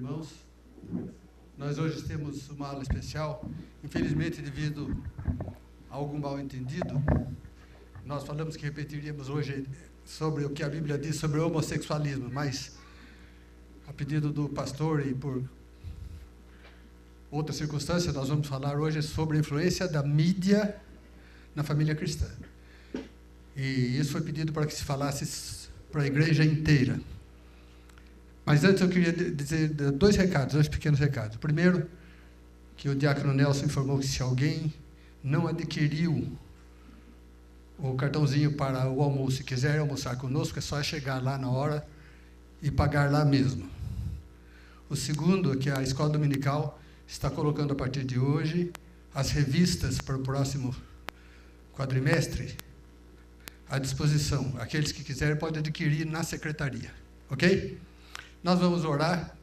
irmãos. Nós hoje temos uma aula especial. Infelizmente, devido a algum mal-entendido, nós falamos que repetiríamos hoje sobre o que a Bíblia diz sobre o homossexualismo, mas, a pedido do pastor e por outra circunstância, nós vamos falar hoje sobre a influência da mídia na família cristã. E isso foi pedido para que se falasse para a igreja inteira. Mas antes eu queria dizer dois pequenos recados. O primeiro, que o diácono Nelson informou que se alguém não adquiriu o cartãozinho para o almoço e quiser almoçar conosco, é só chegar lá na hora e pagar lá mesmo. O segundo é que a Escola Dominical está colocando a partir de hoje as revistas para o próximo quadrimestre à disposição. Aqueles que quiserem podem adquirir na secretaria, ok? Nós vamos orar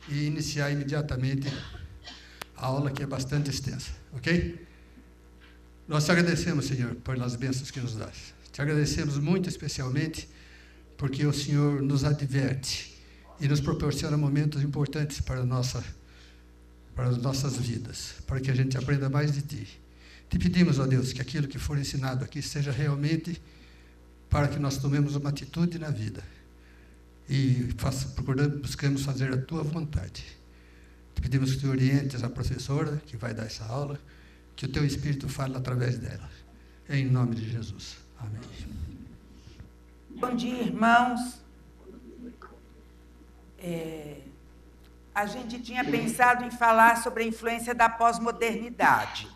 e iniciar imediatamente a aula, que é bastante extensa, ok? Nós te agradecemos, Senhor, pelas bênçãos que nos dás. Te agradecemos muito especialmente porque o Senhor nos adverte e nos proporciona momentos importantes para as nossas vidas, para que a gente aprenda mais de Ti. Te pedimos, ó Deus, que aquilo que for ensinado aqui seja realmente para que nós tomemos uma atitude na vida e buscamos fazer a Tua vontade. Te pedimos que Tu orientes a professora que vai dar essa aula, que o Teu Espírito fale através dela. Em nome de Jesus. Amém. Bom dia, irmãos. A gente tinha pensado em falar sobre a influência da pós-modernidade,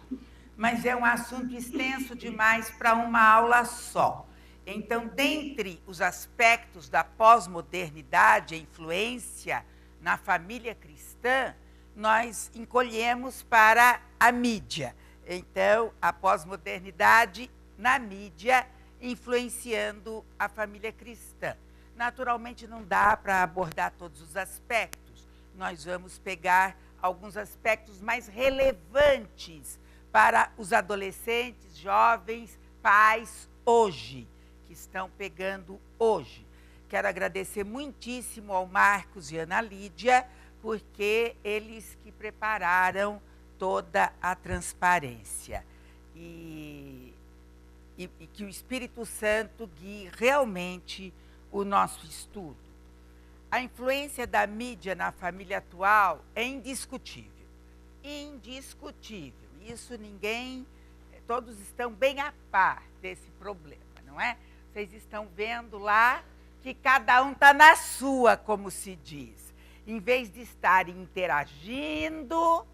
mas é um assunto extenso demais para uma aula só. Então, dentre os aspectos da pós-modernidade, a influência na família cristã, nós encolhemos para a mídia. Então, a pós-modernidade na mídia influenciando a família cristã. Naturalmente, não dá para abordar todos os aspectos. Nós vamos pegar alguns aspectos mais relevantes para os adolescentes, jovens, pais, hoje, que estão pegando hoje. Quero agradecer muitíssimo ao Marcos e Ana Lídia, porque eles que prepararam toda a transparência. E que o Espírito Santo guie realmente o nosso estudo. A influência da mídia na família atual é indiscutível. Indiscutível. Isso todos estão bem a par desse problema, não é? Vocês estão vendo lá que cada um está na sua, como se diz. Em vez de estarem interagindo,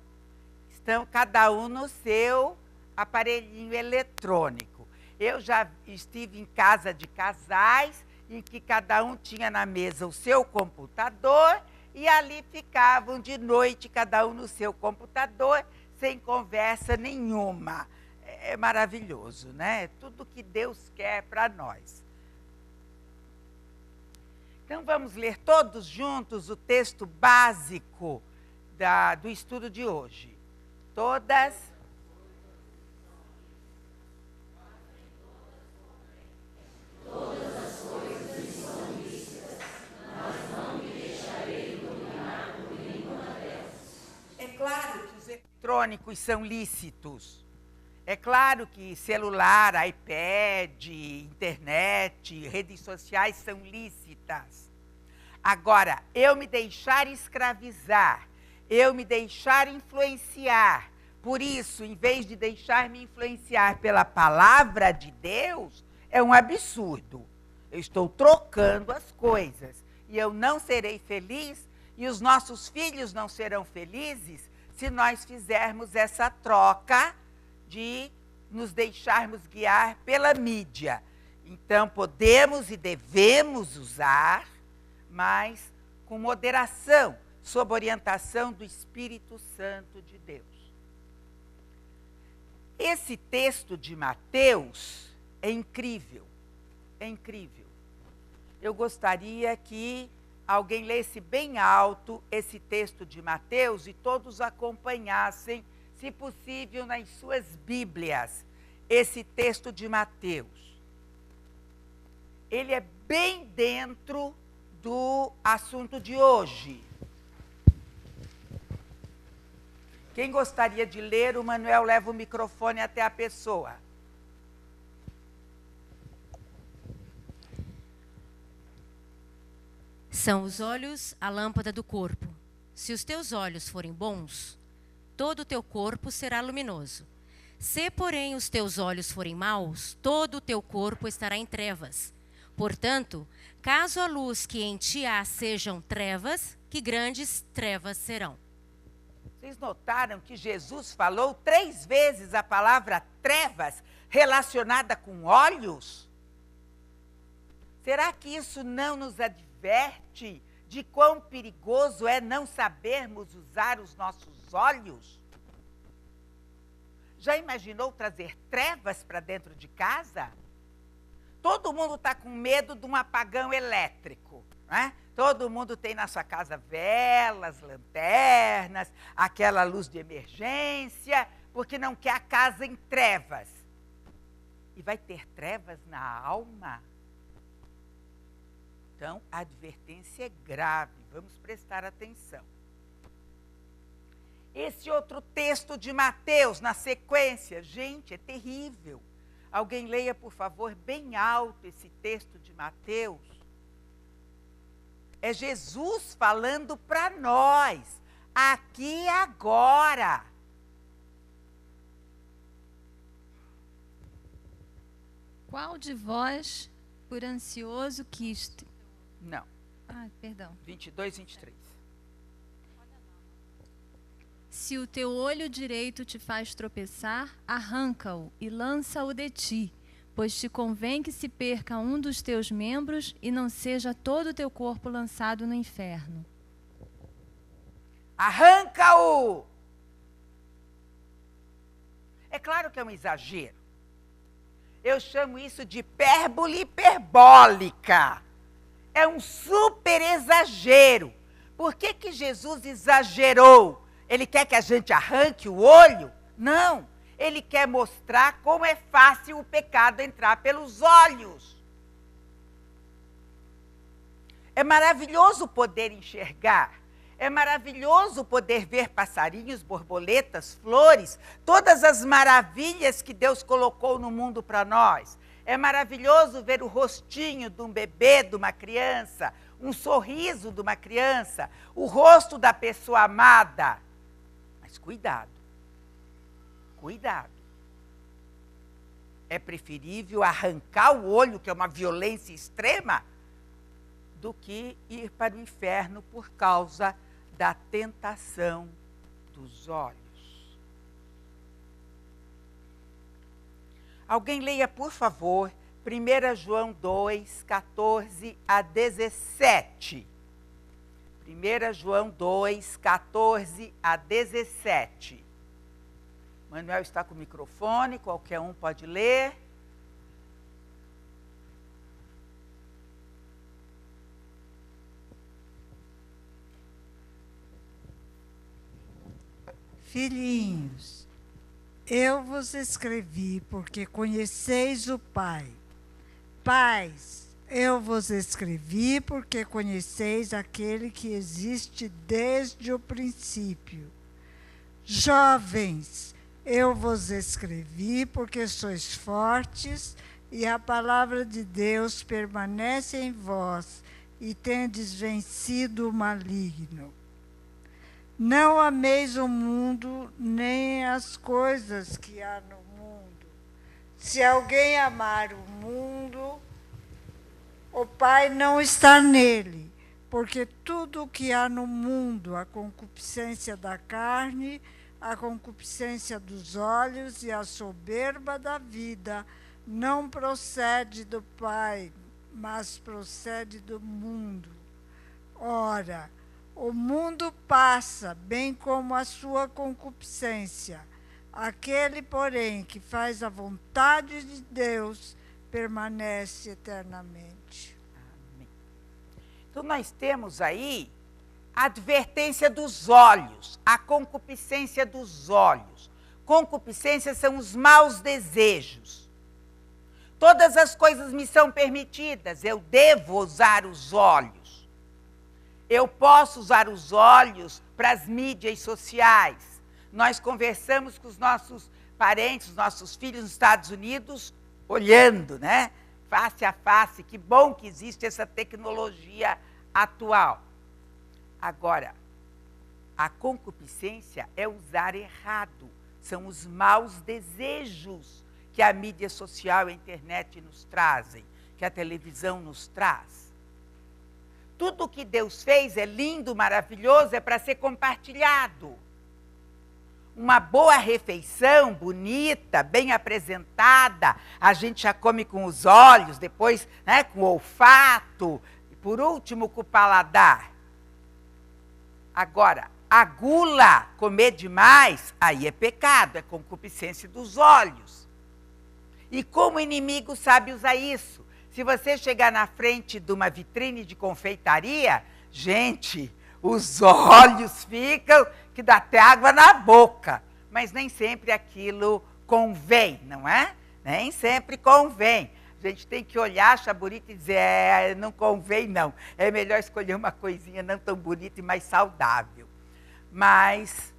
estão cada um no seu aparelhinho eletrônico. Eu já estive em casa de casais, em que cada um tinha na mesa o seu computador e ali ficavam de noite, cada um no seu computador, sem conversa nenhuma. É maravilhoso, né? É tudo que Deus quer para nós. Então, vamos ler todos juntos o texto básico do estudo de hoje. Todas as coisas me são lícitas, mas não me deixarei dominar por nenhuma delas. É claro que os eletrônicos são lícitos. É claro que celular, iPad, internet, redes sociais são lícitas. Agora, eu me deixar escravizar, eu me deixar influenciar. Por isso, em vez de deixar-me influenciar pela palavra de Deus, é um absurdo. Eu estou trocando as coisas. E eu não serei feliz, e os nossos filhos não serão felizes, se nós fizermos essa troca de nos deixarmos guiar pela mídia. Então, podemos e devemos usar, mas com moderação, sob orientação do Espírito Santo de Deus. Esse texto de Mateus é incrível, é incrível. Eu gostaria que alguém lesse bem alto esse texto de Mateus e todos acompanhassem, se possível, nas suas Bíblias, esse texto de Mateus. Ele é bem dentro do assunto de hoje. Quem gostaria de ler, o Manuel leva o microfone até a pessoa. São os olhos a lâmpada do corpo. Se os teus olhos forem bons, todo o teu corpo será luminoso. Se, porém, os teus olhos forem maus, todo o teu corpo estará em trevas. Portanto, caso a luz que em ti há sejam trevas, que grandes trevas serão. Vocês notaram que Jesus falou 3 vezes a palavra trevas relacionada com olhos? Será que isso não nos adverte de quão perigoso é não sabermos usar os nossos olhos? Já imaginou trazer trevas para dentro de casa? Todo mundo está com medo de um apagão elétrico, né? Todo mundo tem na sua casa velas, lanternas, aquela luz de emergência, porque não quer a casa em trevas. E vai ter trevas na alma? Então, a advertência é grave, vamos prestar atenção. Esse outro texto de Mateus, na sequência, gente, é terrível. Alguém leia, por favor, bem alto esse texto de Mateus. É Jesus falando para nós, aqui e agora. Qual de vós, por ansioso que este... Não. Perdão. 22, 23. Se o teu olho direito te faz tropeçar, arranca-o e lança-o de ti, pois te convém que se perca um dos teus membros e não seja todo o teu corpo lançado no inferno. Arranca-o! É claro que é um exagero. Eu chamo isso de hipérbole hiperbólica. É um super exagero. Por que que Jesus exagerou? Ele quer que a gente arranque o olho? Não. Ele quer mostrar como é fácil o pecado entrar pelos olhos. É maravilhoso poder enxergar. É maravilhoso poder ver passarinhos, borboletas, flores, todas as maravilhas que Deus colocou no mundo para nós. É maravilhoso ver o rostinho de um bebê, de uma criança, um sorriso de uma criança, o rosto da pessoa amada. Mas cuidado, cuidado. É preferível arrancar o olho, que é uma violência extrema, do que ir para o inferno por causa da tentação dos olhos. Alguém leia, por favor, 1 João 2, 14 a 17. 1 João 2, 14 a 17. Manuel está com o microfone, qualquer um pode ler. Filhinhos, eu vos escrevi porque conheceis o Pai. Pais, eu vos escrevi porque conheceis aquele que existe desde o princípio. Jovens, eu vos escrevi porque sois fortes e a palavra de Deus permanece em vós e tendes vencido o maligno. Não ameis o mundo, nem as coisas que há no mundo. Se alguém amar o mundo, o Pai não está nele, porque tudo o que há no mundo, a concupiscência da carne, a concupiscência dos olhos e a soberba da vida, não procede do Pai, mas procede do mundo. Ora, o mundo passa, bem como a sua concupiscência. Aquele, porém, que faz a vontade de Deus, permanece eternamente. Amém. Então, nós temos aí a advertência dos olhos, a concupiscência dos olhos. Concupiscência são os maus desejos. Todas as coisas me são permitidas, eu devo usar os olhos. Eu posso usar os olhos para as mídias sociais, Nós conversamos com os nossos parentes, os nossos filhos nos Estados Unidos, olhando, né? Face a face. Que bom que existe essa tecnologia atual. Agora, a concupiscência é usar errado. São os maus desejos que a mídia social e a internet nos trazem, que a televisão nos traz. Tudo o que Deus fez é lindo, maravilhoso, é para ser compartilhado. Uma boa refeição, bonita, bem apresentada, a gente já come com os olhos, depois, né, com o olfato, e por último com o paladar. Agora, a gula, comer demais, aí é pecado, é concupiscência dos olhos. E como o inimigo sabe usar isso? Se você chegar na frente de uma vitrine de confeitaria, gente, os olhos ficam que dá até água na boca. Mas nem sempre aquilo convém, não é? Nem sempre convém. A gente tem que olhar, achar bonito e dizer, não convém não. É melhor escolher uma coisinha não tão bonita e mais saudável. Mas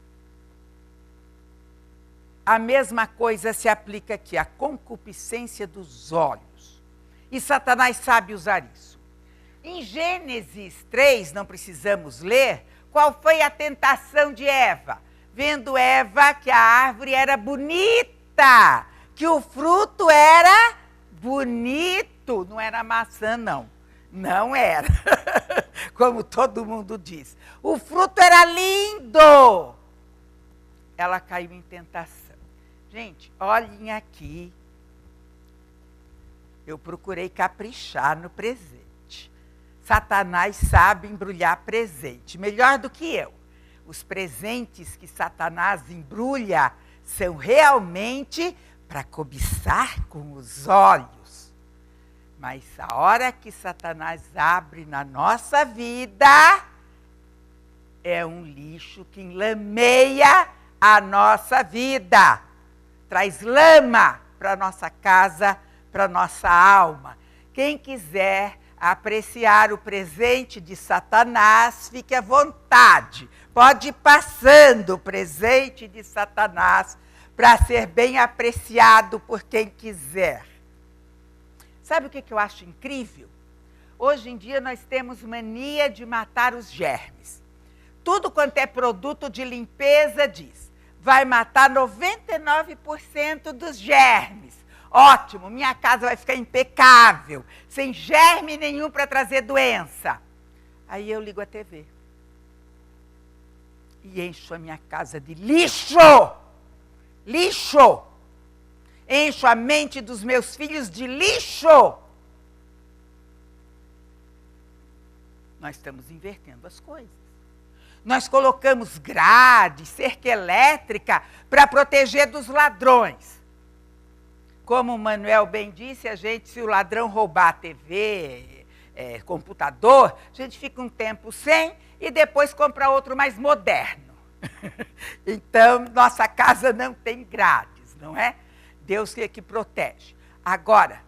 a mesma coisa se aplica aqui, a concupiscência dos olhos. E Satanás sabe usar isso. Em Gênesis 3, não precisamos ler, qual foi a tentação de Eva? Vendo Eva que a árvore era bonita, que o fruto era bonito, não era maçã, não. Não era, como todo mundo diz. O fruto era lindo. Ela caiu em tentação. Gente, olhem aqui. Eu procurei caprichar no presente. Satanás sabe embrulhar presente, melhor do que eu. Os presentes que Satanás embrulha são realmente para cobiçar com os olhos. Mas a hora que Satanás abre na nossa vida, é um lixo que enlameia a nossa vida. Traz lama para a nossa casa, para a nossa alma. Quem quiser apreciar o presente de Satanás, fique à vontade. Pode ir passando o presente de Satanás para ser bem apreciado por quem quiser. Sabe o que eu acho incrível? Hoje em dia nós temos mania de matar os germes. Tudo quanto é produto de limpeza diz, vai matar 99% dos germes. Ótimo, minha casa vai ficar impecável, sem germe nenhum para trazer doença. Aí eu ligo a TV e encho a minha casa de lixo. Lixo. Encho a mente dos meus filhos de lixo. Nós estamos invertendo as coisas. Nós colocamos grade, cerca elétrica para proteger dos ladrões. Como o Manuel bem disse, se o ladrão roubar a TV, computador, a gente fica um tempo sem e depois compra outro mais moderno. Então, nossa casa não tem grades, não é? Deus é que protege. Agora,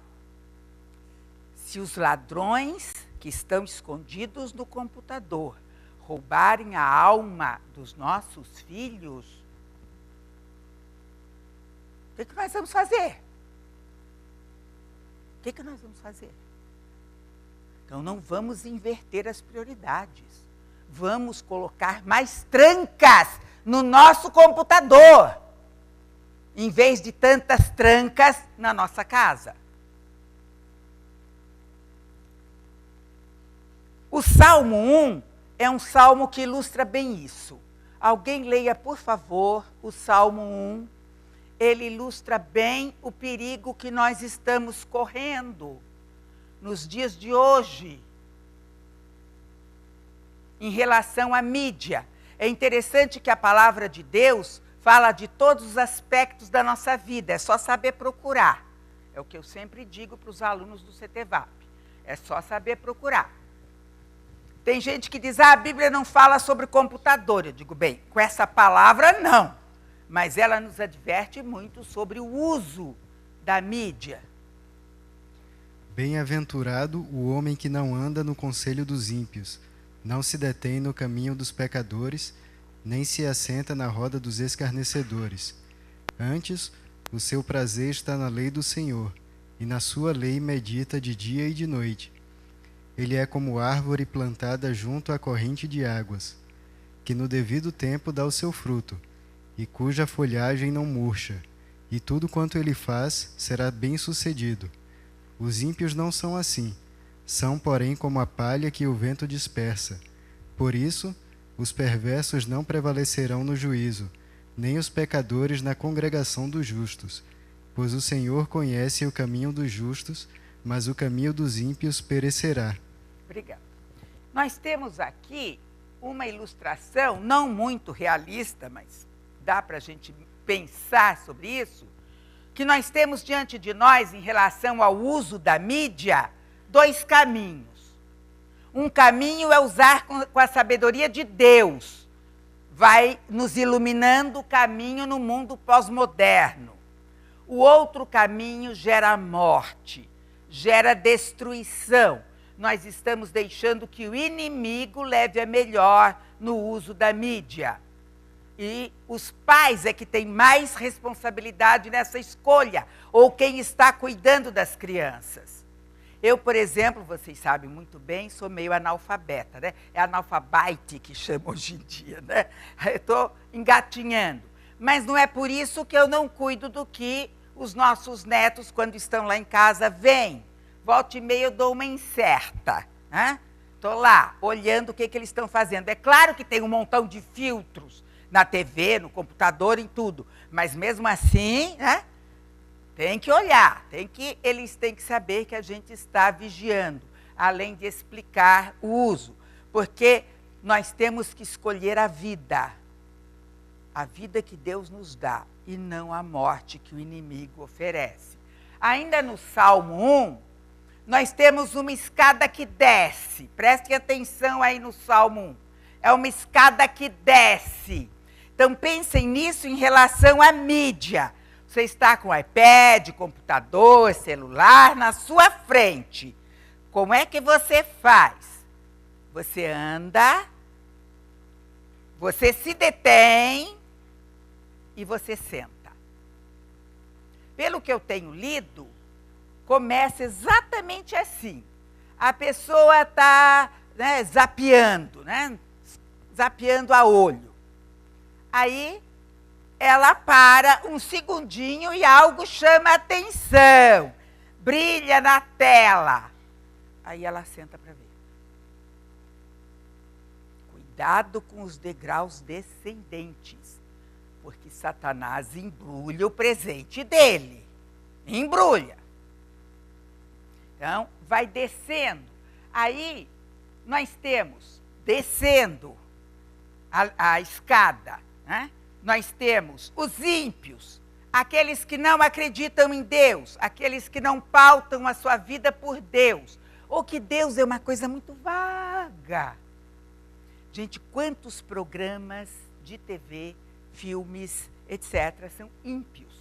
se os ladrões que estão escondidos no computador roubarem a alma dos nossos filhos, o que nós vamos fazer? O que nós vamos fazer? Então, não vamos inverter as prioridades. Vamos colocar mais trancas no nosso computador, em vez de tantas trancas na nossa casa. O Salmo 1 é um salmo que ilustra bem isso. Alguém leia, por favor, o Salmo 1. Ele ilustra bem o perigo que nós estamos correndo nos dias de hoje, em relação à mídia. É interessante que a palavra de Deus fala de todos os aspectos da nossa vida, é só saber procurar. É o que eu sempre digo para os alunos do CTVAP, é só saber procurar. Tem gente que diz, a Bíblia não fala sobre computador. Eu digo, bem, com essa palavra não. Mas ela nos adverte muito sobre o uso da mídia. Bem-aventurado o homem que não anda no conselho dos ímpios, não se detém no caminho dos pecadores nem se assenta na roda dos escarnecedores. Antes, o seu prazer está na lei do Senhor, e na sua lei medita de dia e de noite. Ele é como árvore plantada junto à corrente de águas, que no devido tempo dá o seu fruto, e cuja folhagem não murcha, e tudo quanto ele faz será bem-sucedido. Os ímpios não são assim, são, porém, como a palha que o vento dispersa. Por isso, os perversos não prevalecerão no juízo, nem os pecadores na congregação dos justos. Pois o Senhor conhece o caminho dos justos, mas o caminho dos ímpios perecerá. Obrigada. Nós temos aqui uma ilustração, não muito realista, mas dá para a gente pensar sobre isso, que nós temos diante de nós, em relação ao uso da mídia, 2 caminhos. Um caminho é usar com a sabedoria de Deus, vai nos iluminando o caminho no mundo pós-moderno. O outro caminho gera morte, gera destruição. Nós estamos deixando que o inimigo leve a melhor no uso da mídia. E os pais é que têm mais responsabilidade nessa escolha, ou quem está cuidando das crianças. Eu, por exemplo, vocês sabem muito bem, sou meio analfabeta, né? É analfabete que chama hoje em dia, né? Eu estou engatinhando. Mas não é por isso que eu não cuido do que os nossos netos, quando estão lá em casa, veem. Volta e meia eu dou uma incerta, né? Estou lá, olhando o que eles estão fazendo. É claro que tem um montão de filtros na TV, no computador, em tudo. Mas mesmo assim, né? Tem que olhar, eles têm que saber que a gente está vigiando, além de explicar o uso. Porque nós temos que escolher a vida que Deus nos dá, e não a morte que o inimigo oferece. Ainda no Salmo 1, nós temos uma escada que desce. Prestem atenção aí no Salmo 1. É uma escada que desce. Então pensem nisso em relação à mídia. Você está com iPad, computador, celular na sua frente. Como é que você faz? Você anda, você se detém e você senta. Pelo que eu tenho lido, começa exatamente assim. A pessoa está, né, zapeando, né? Zapeando a olho. Aí ela para um segundinho e algo chama a atenção. Brilha na tela. Aí ela senta para ver. Cuidado com os degraus descendentes, porque Satanás embrulha o presente dele. Embrulha. Então, vai descendo. Aí, nós temos, descendo a escada, né? Nós temos os ímpios, aqueles que não acreditam em Deus, aqueles que não pautam a sua vida por Deus, ou que Deus é uma coisa muito vaga. Gente, quantos programas de TV, filmes, etc., são ímpios?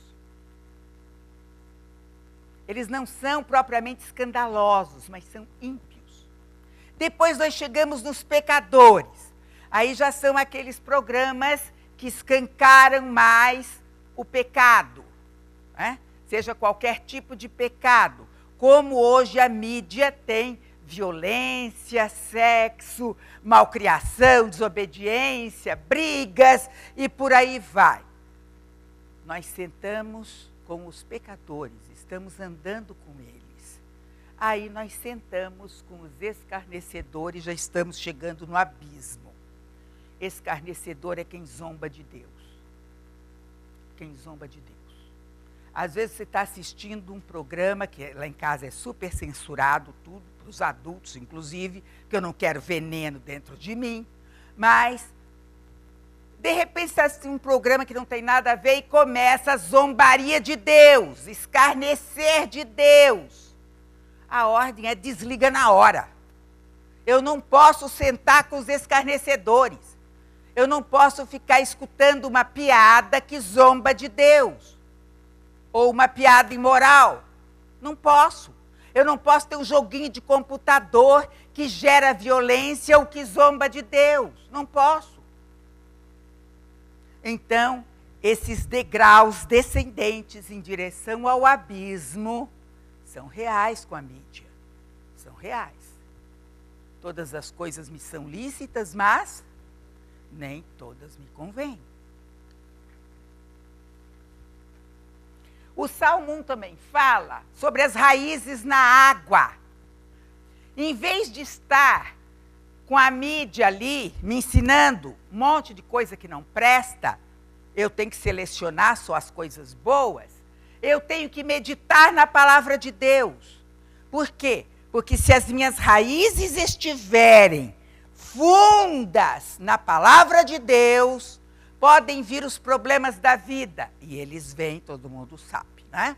Eles não são propriamente escandalosos, mas são ímpios. Depois nós chegamos nos pecadores. Aí já são aqueles programas que escancaram mais o pecado, né? Seja qualquer tipo de pecado. Como hoje a mídia tem violência, sexo, malcriação, desobediência, brigas e por aí vai. Nós sentamos com os pecadores, estamos andando com eles. Aí nós sentamos com os escarnecedores, já estamos chegando no abismo. Escarnecedor é quem zomba de Deus. Quem zomba de Deus. Às vezes você está assistindo um programa que lá em casa é super censurado, tudo, para os adultos inclusive, que eu não quero veneno dentro de mim, mas de repente você assiste um programa que não tem nada a ver e começa a zombaria de Deus, escarnecer de Deus. A ordem é desliga na hora. Eu não posso sentar com os escarnecedores. Eu não posso ficar escutando uma piada que zomba de Deus. Ou uma piada imoral. Não posso. Eu não posso ter um joguinho de computador que gera violência ou que zomba de Deus. Não posso. Então, esses degraus descendentes em direção ao abismo são reais com a mídia. São reais. Todas as coisas me são lícitas, mas nem todas me convêm. O Salmo 1 também fala sobre as raízes na água. Em vez de estar com a mídia ali, me ensinando um monte de coisa que não presta, eu tenho que selecionar só as coisas boas, eu tenho que meditar na palavra de Deus. Por quê? Porque se as minhas raízes estiverem fundas na palavra de Deus, podem vir os problemas da vida. E eles vêm, todo mundo sabe, né?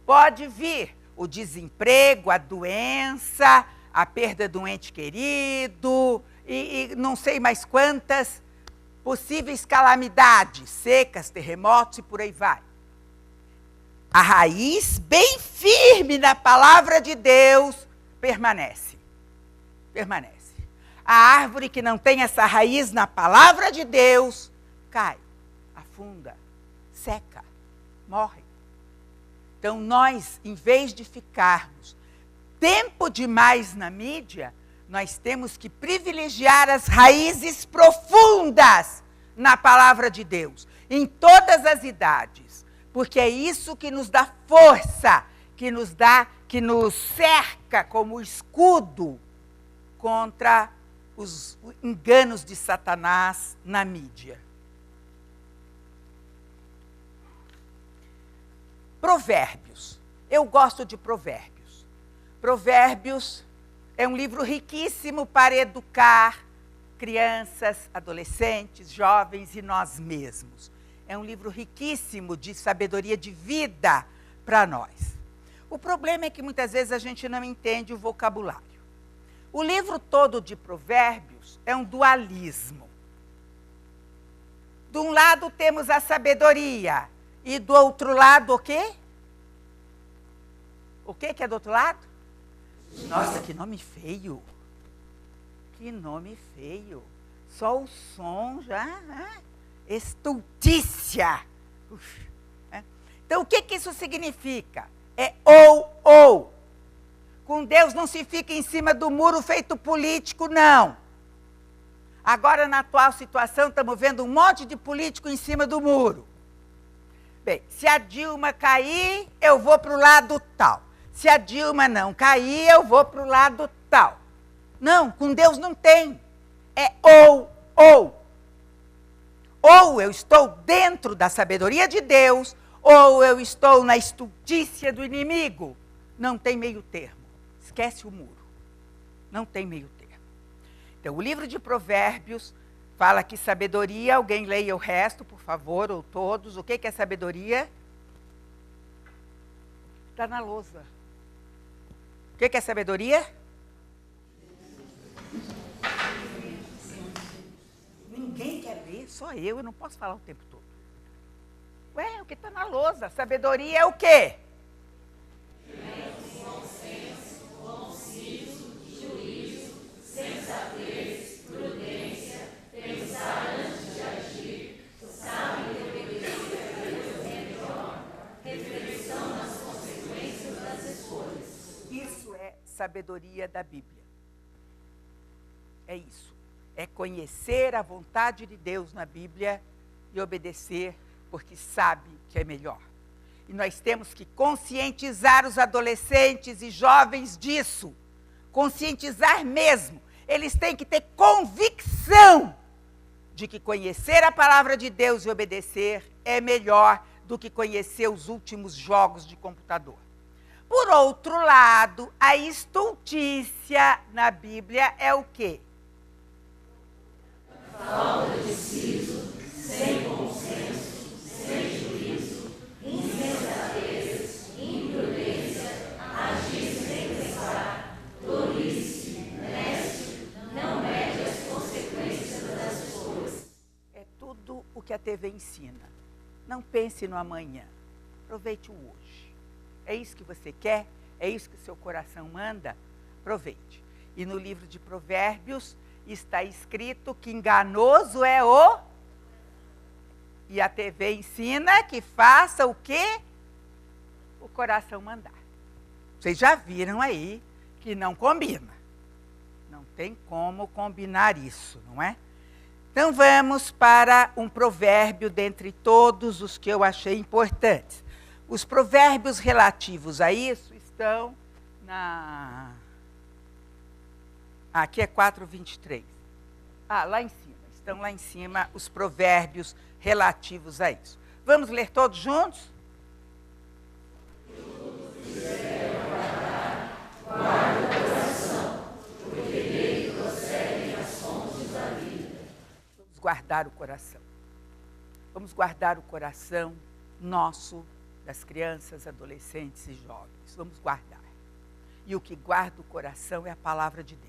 Pode vir o desemprego, a doença, a perda de um ente querido, e não sei mais quantas possíveis calamidades, secas, terremotos e por aí vai. A raiz bem firme na palavra de Deus permanece. Permanece. A árvore que não tem essa raiz na palavra de Deus, cai, afunda, seca, morre. Então nós, em vez de ficarmos tempo demais na mídia, nós temos que privilegiar as raízes profundas na palavra de Deus, em todas as idades, porque é isso que nos dá força, que nos cerca como escudo contra os enganos de Satanás na mídia. Provérbios. Eu gosto de Provérbios. Provérbios é um livro riquíssimo para educar crianças, adolescentes, jovens e nós mesmos. É um livro riquíssimo de sabedoria de vida para nós. O problema é que muitas vezes a gente não entende o vocabulário. O livro todo de Provérbios é um dualismo. De um lado temos a sabedoria e do outro lado o quê? O que é do outro lado? Nossa, que nome feio. Que nome feio. Só o som já. Estultícia. Então, o que isso significa? É ou. Com Deus não se fica em cima do muro feito político, não. Agora, na atual situação, estamos vendo um monte de político em cima do muro. Bem, se a Dilma cair, eu vou para o lado tal. Se a Dilma não cair, eu vou para o lado tal. Não, com Deus não tem. É ou. Ou eu estou dentro da sabedoria de Deus, ou eu estou na estultícia do inimigo. Não tem meio termo. Esquece o muro. Não tem meio termo. Então, o livro de Provérbios fala que sabedoria, alguém leia o resto, por favor, ou todos. O que é sabedoria? Está na lousa. O que é sabedoria? Ninguém quer ler, só eu não posso falar o tempo todo. Ué, o que está na lousa? Sabedoria é o quê? Bom senso, bom siso, juízo, sensatez, prudência, pensar antes de agir, sabe obedecer a Deus melhor, reflexão nas consequências das escolhas. Isso é sabedoria da Bíblia. É isso. É conhecer a vontade de Deus na Bíblia e obedecer, porque sabe que é melhor. E nós temos que conscientizar os adolescentes e jovens disso. Conscientizar mesmo. Eles têm que ter convicção de que conhecer a palavra de Deus e obedecer é melhor do que conhecer os últimos jogos de computador. Por outro lado, a estultícia na Bíblia é o quê? Falta de siso, sem bom senso, sem juízo, insensatez, imprudência, agir sem pensar, tolice, nécio, não mede as consequências das escolhas. É tudo o que a TV ensina. Não pense no amanhã. Aproveite o hoje. É isso que você quer? É isso que o seu coração manda? Aproveite. E no livro de Provérbios está escrito que enganoso é o E a TV ensina que faça o quê? O coração mandar. Vocês já viram aí que não combina. Não tem como combinar isso, não é? Então vamos para um provérbio dentre todos os que eu achei importantes. Os provérbios relativos a isso estão na... Aqui é 4:23. Lá em cima. Estão lá em cima os provérbios relativos a isso. Vamos ler todos juntos? Guarda o coração, porque nele procedem as fontes da vida. Vamos guardar o coração. Vamos guardar o coração nosso, das crianças, adolescentes e jovens. Vamos guardar. E o que guarda o coração é a palavra de Deus.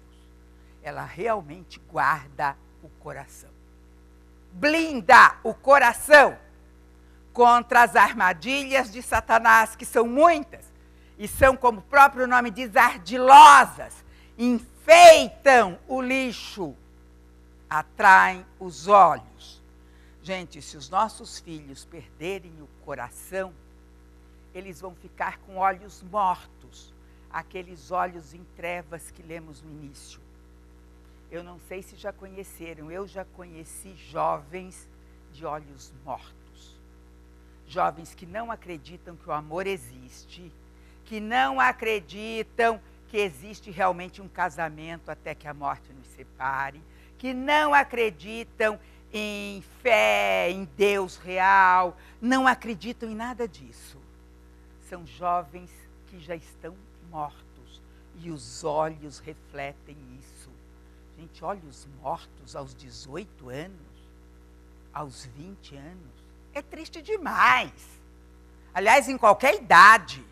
Ela realmente guarda o coração. Blinda o coração contra as armadilhas de Satanás, que são muitas, e são, como o próprio nome diz, ardilosas, enfeitam o lixo, atraem os olhos. Gente, se os nossos filhos perderem o coração, eles vão ficar com olhos mortos, aqueles olhos em trevas que lemos no início. Eu não sei se já conheceram, eu já conheci jovens de olhos mortos. Jovens que não acreditam que o amor existe, que não acreditam que existe realmente um casamento até que a morte nos separe, que não acreditam em fé, em Deus real, não acreditam em nada disso. São jovens que já estão mortos e os olhos refletem isso. Gente, olhos mortos aos 18 anos, aos 20 anos, é triste demais. Aliás, em qualquer idade.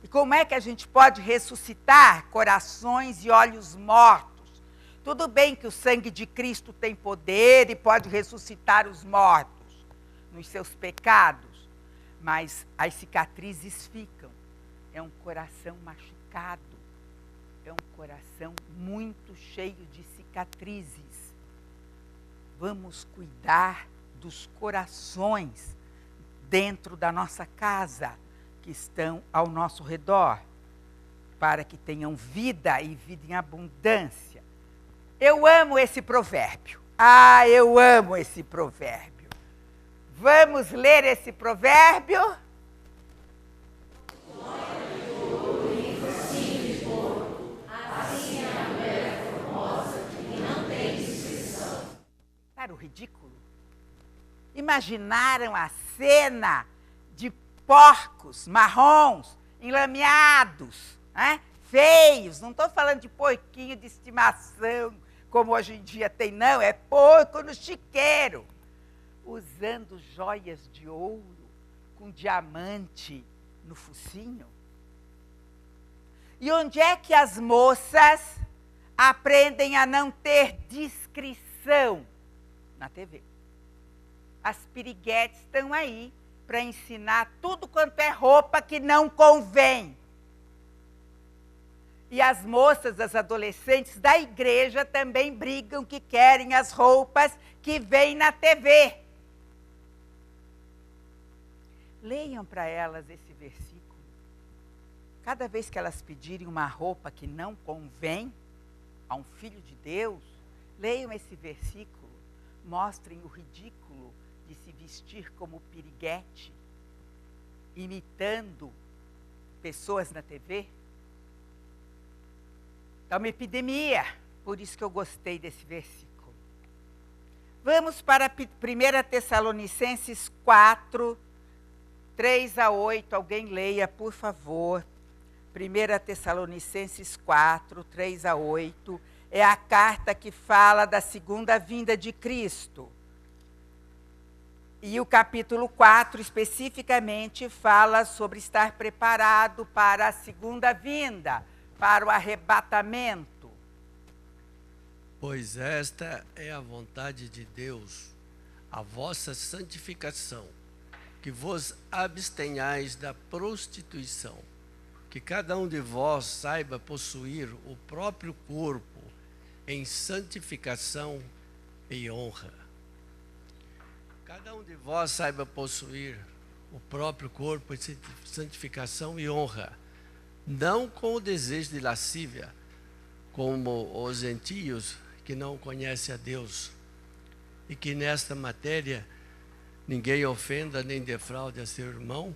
E como é que a gente pode ressuscitar corações e olhos mortos? Tudo bem que o sangue de Cristo tem poder e pode ressuscitar os mortos nos seus pecados, mas as cicatrizes ficam. É um coração machucado, é um coração muito cheio de cicatrizes. Vamos cuidar dos corações dentro da nossa casa, que estão ao nosso redor, para que tenham vida e vida em abundância. Eu amo esse provérbio. Eu amo esse provérbio. Vamos ler esse provérbio? Para o ridículo. Imaginaram a cena de porcos marrons, enlameados, né? Feios. Não estou falando de porquinho de estimação, como hoje em dia tem, não. É porco no chiqueiro, usando joias de ouro, com diamante no focinho. E onde é que as moças aprendem a não ter discrição? Na TV. As piriguetes estão aí para ensinar tudo quanto é roupa que não convém. E as moças, as adolescentes da igreja também brigam que querem as roupas que vêm na TV. Leiam para elas esse versículo. Cada vez que elas pedirem uma roupa que não convém a um filho de Deus, leiam esse versículo. Mostrem o ridículo de se vestir como piriguete, imitando pessoas na TV. É uma epidemia, por isso que eu gostei desse versículo. Vamos para 1 Tessalonicenses 4, 3-8. Alguém leia, por favor. 1 Tessalonicenses 4, 3-8. É a carta que fala da segunda vinda de Cristo. E o capítulo 4, especificamente, fala sobre estar preparado para a segunda vinda, para o arrebatamento. Pois esta é a vontade de Deus, a vossa santificação, que vos abstenhais da prostituição, que cada um de vós saiba possuir o próprio corpo em santificação e honra. cada um de vós saiba possuir o próprio corpo em santificação e honra, não com o desejo de lascívia, como os gentios que não conhecem a Deus, e que nesta matéria ninguém ofenda nem defraude a seu irmão,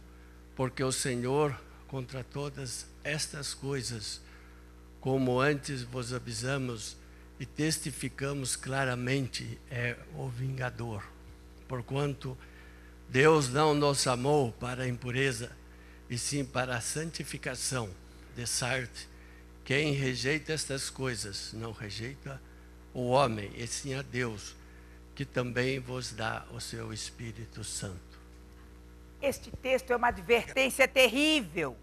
porque o Senhor, contra todas estas coisas, como antes vos avisamos e testificamos claramente, é o vingador. Porquanto Deus não nos amou para a impureza, e sim para a santificação. De sorte, quem rejeita estas coisas, não rejeita o homem, e sim a Deus, que também vos dá o seu Espírito Santo. Este texto é uma advertência terrível.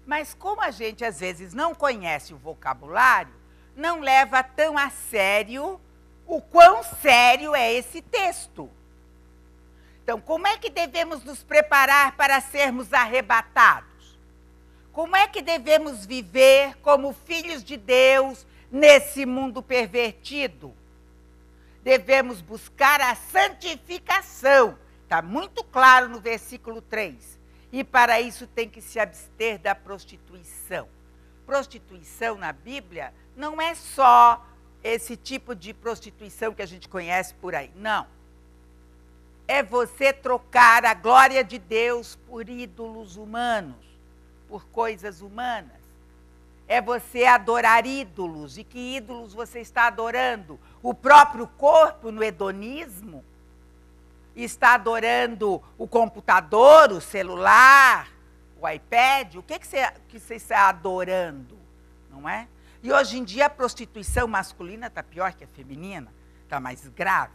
Mas como a gente às vezes não conhece o vocabulário, não leva tão a sério o quão sério é esse texto. Então, como é que devemos nos preparar para sermos arrebatados? Como é que devemos viver como filhos de Deus nesse mundo pervertido? Devemos buscar a santificação. Está muito claro no versículo 3. E para isso tem que se abster da prostituição. Prostituição na Bíblia não é só esse tipo de prostituição que a gente conhece por aí. Não. É você trocar a glória de Deus por ídolos humanos, por coisas humanas. É você adorar ídolos. E que ídolos você está adorando? O próprio corpo no hedonismo? Está adorando o computador, o celular, o iPad? O que você está adorando? Não é? E hoje em dia a prostituição masculina está pior que a feminina, está mais grave,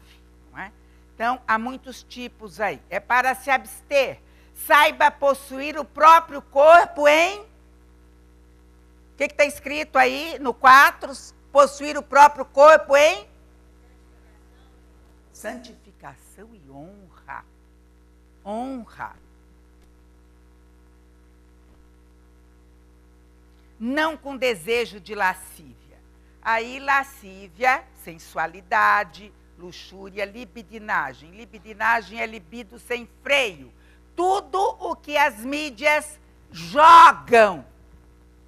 não é? Então, há muitos tipos aí. É para se abster. Saiba possuir o próprio corpo em... O que está escrito aí no 4? Possuir o próprio corpo em... santificação e honra. Honra. Não com desejo de lascívia. Aí, lascívia, sensualidade, luxúria, libidinagem. Libidinagem é libido sem freio. Tudo o que as mídias jogam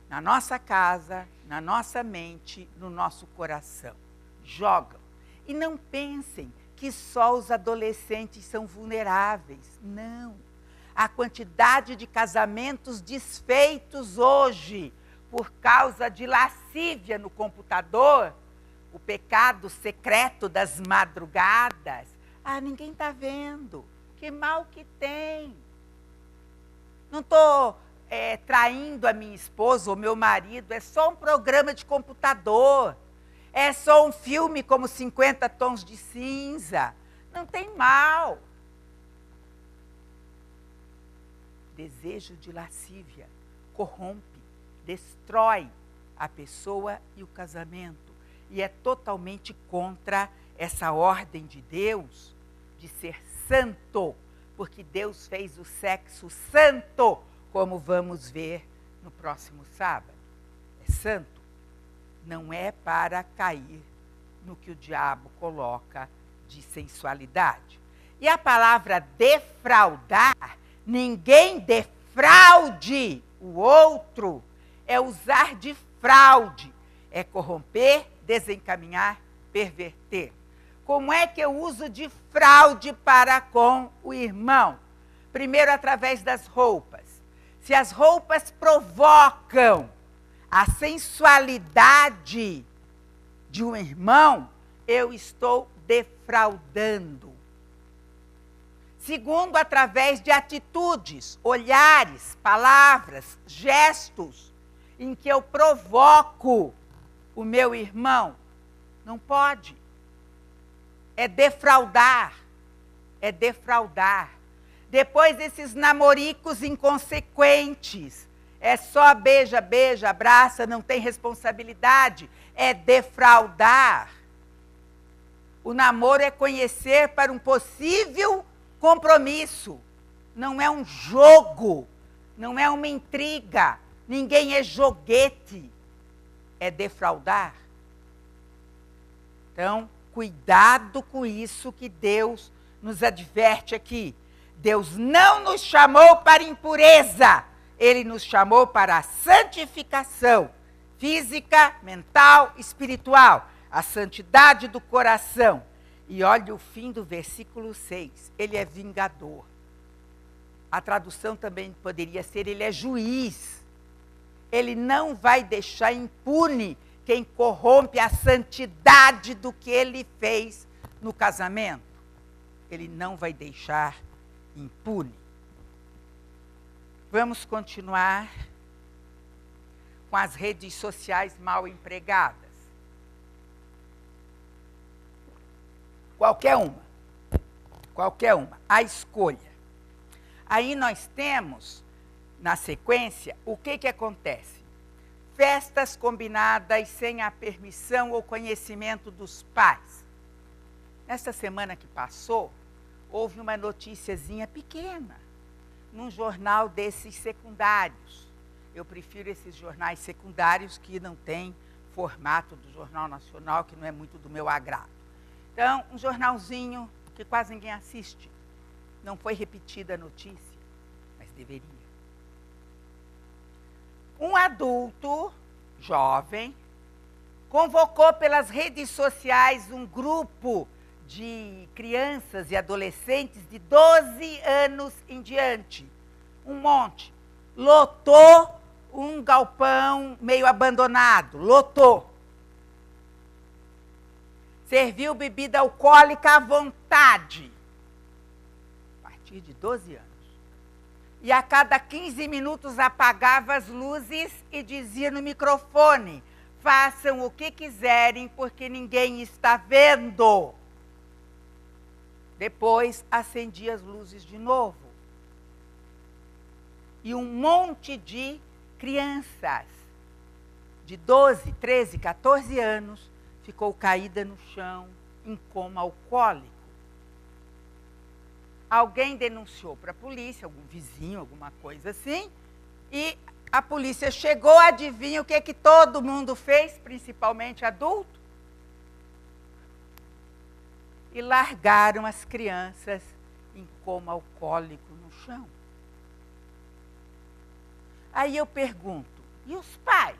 na nossa casa, na nossa mente, no nosso coração. Jogam. E não pensem que só os adolescentes são vulneráveis. Não. A quantidade de casamentos desfeitos hoje por causa de lascívia no computador, o pecado secreto das madrugadas. Ah, ninguém está vendo. Que mal que tem. Não estou traindo a minha esposa ou meu marido, é só um programa de computador. É só um filme como 50 Tons de Cinza. Não tem mal. Desejo de lascívia corrompe, destrói a pessoa e o casamento. E é totalmente contra essa ordem de Deus de ser santo, porque Deus fez o sexo santo, como vamos ver no próximo sábado. É santo. Não é para cair no que o diabo coloca de sensualidade. E a palavra defraudar, ninguém defraude o outro, é usar de fraude, é corromper, desencaminhar, perverter. Como é que eu uso de fraude para com o irmão? Primeiro, através das roupas. Se as roupas provocam a sensualidade de um irmão, eu estou defraudando. Segundo, através de atitudes, olhares, palavras, gestos, em que eu provoco o meu irmão. Não pode. É defraudar. É defraudar. Depois, esses namoricos inconsequentes. É só beija, beija, abraça, não tem responsabilidade. É defraudar. O namoro é conhecer para um possível compromisso. Não é um jogo. Não é uma intriga. Ninguém é joguete. É defraudar. Então, cuidado com isso que Deus nos adverte aqui. Deus não nos chamou para impureza, Ele nos chamou para a santificação física, mental, espiritual, a santidade do coração. E olha o fim do versículo 6, Ele é vingador. A tradução também poderia ser, Ele é juiz. Ele não vai deixar impune quem corrompe a santidade do que Ele fez no casamento. Ele não vai deixar impune. Vamos continuar com as redes sociais mal empregadas. Qualquer uma, a escolha. Aí nós temos, na sequência, o que acontece? Festas combinadas sem a permissão ou conhecimento dos pais. Nesta semana que passou, houve uma noticiazinha pequena, num jornal desses secundários. Eu prefiro esses jornais secundários que não têm formato do Jornal Nacional, que não é muito do meu agrado. Então, um jornalzinho que quase ninguém assiste. Não foi repetida a notícia, mas deveria. Um adulto, jovem, convocou pelas redes sociais um grupo de crianças e adolescentes de 12 anos em diante. Um monte. Lotou um galpão meio abandonado. Lotou. Serviu bebida alcoólica à vontade. A partir de 12 anos. E a cada 15 minutos apagava as luzes e dizia no microfone: façam o que quiserem porque ninguém está vendo. Depois acendia as luzes de novo. E um monte de crianças de 12, 13, 14 anos ficou caída no chão, em coma alcoólico. Alguém denunciou para a polícia, algum vizinho, alguma coisa assim, e a polícia chegou, adivinha o que todo mundo fez, principalmente adulto? E largaram as crianças em coma alcoólico no chão. Aí eu pergunto, e os pais?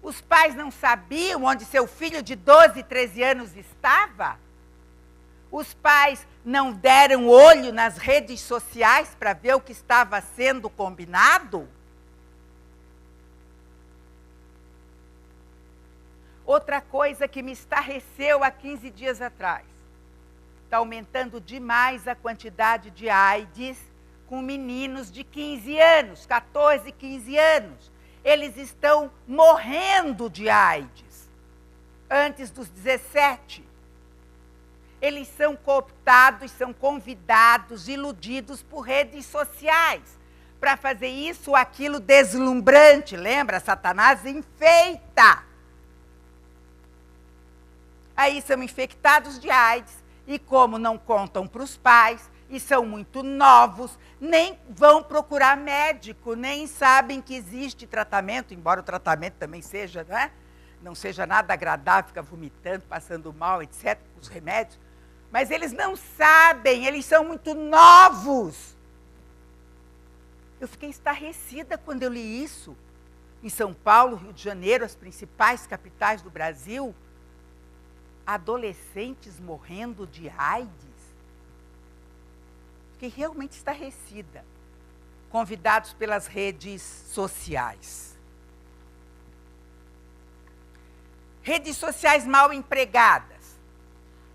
Os pais não sabiam onde seu filho de 12, 13 anos estava? Os pais não deram olho nas redes sociais para ver o que estava sendo combinado? Outra coisa que me estarreceu há 15 dias atrás. Está aumentando demais a quantidade de AIDS com meninos de 15 anos, 14, 15 anos. Eles estão morrendo de AIDS antes dos 17. Eles são cooptados, são convidados, iludidos por redes sociais para fazer isso ou aquilo deslumbrante. Lembra? Satanás enfeita. Aí são infectados de AIDS e como não contam para os pais e são muito novos, nem vão procurar médico, nem sabem que existe tratamento, embora o tratamento também seja, não seja nada agradável, fica vomitando, passando mal, etc., os remédios. Mas eles não sabem, eles são muito novos. Eu fiquei estarrecida quando eu li isso. Em São Paulo, Rio de Janeiro, as principais capitais do Brasil, adolescentes morrendo de AIDS. Fiquei realmente estarrecida. Convidados pelas redes sociais. Redes sociais mal empregadas.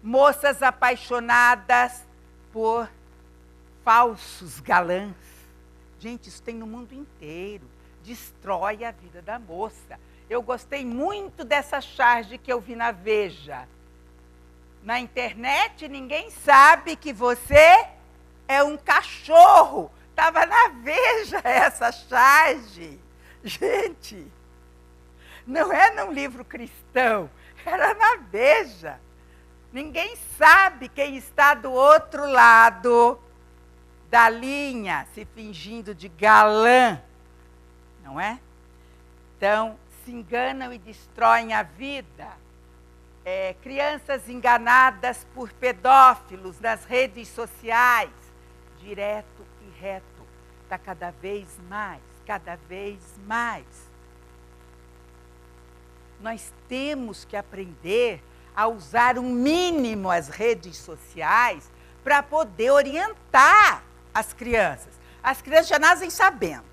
Moças apaixonadas por falsos galãs. Gente, isso tem no mundo inteiro. Destrói a vida da moça. Eu gostei muito dessa charge que eu vi na Veja. Na internet, ninguém sabe que você é um cachorro. Estava na Veja essa charge. Gente, não é num livro cristão, era na Veja. Ninguém sabe quem está do outro lado da linha, se fingindo de galã, não é? Então, se enganam e destroem a vida. crianças enganadas por pedófilos nas redes sociais, direto e reto. Está cada vez mais, cada vez mais. Nós temos que aprender a usar um mínimo as redes sociais para poder orientar as crianças. As crianças já nascem sabendo.